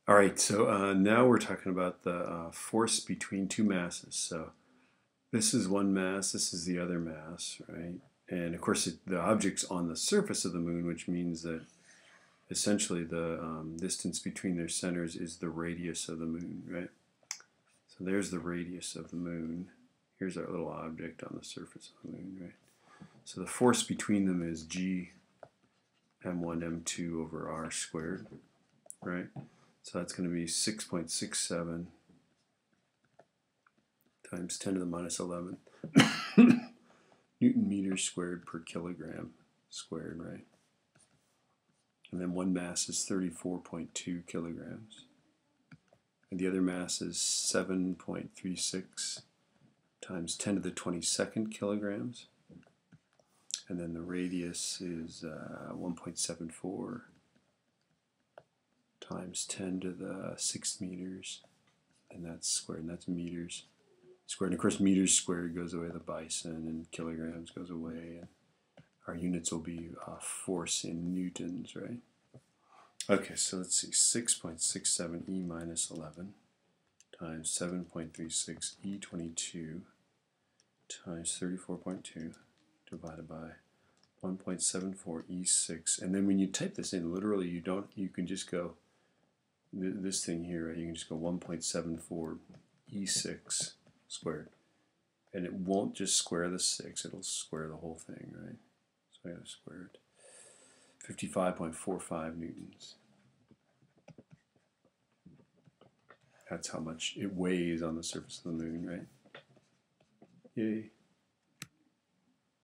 All right, so now we're talking about the force between two masses. So this is one mass, this is the other mass, right? And of course, the object's on the surface of the moon, which means that essentially the distance between their centers is the radius of the moon, right? So there's the radius of the moon. Here's our little object on the surface of the moon, right? So the force between them is G m1 m2 over r squared, right? So that's going to be 6.67 times 10 to the minus 11 Newton meters squared per kilogram squared, right? And then one mass is 34.2 kilograms. And the other mass is 7.36 times 10 to the 22nd kilograms. And then the radius is 1.74 times 10 to the 6 meters, and that's squared, and that's meters squared. And of course, meters squared goes away, the bison, and kilograms goes away, and our units will be force in newtons, right? Okay, so let's see, 6.67 e minus 11 times 7.36 e22 times 34.2 divided by 1.74 e6. And then when you type this in, literally you can just go this thing here, right? You can just go 1.74 e6 squared, and it won't just square the 6, it'll square the whole thing, right? So I gotta square it. 55.45 newtons. That's how much it weighs on the surface of the moon, right? Yay.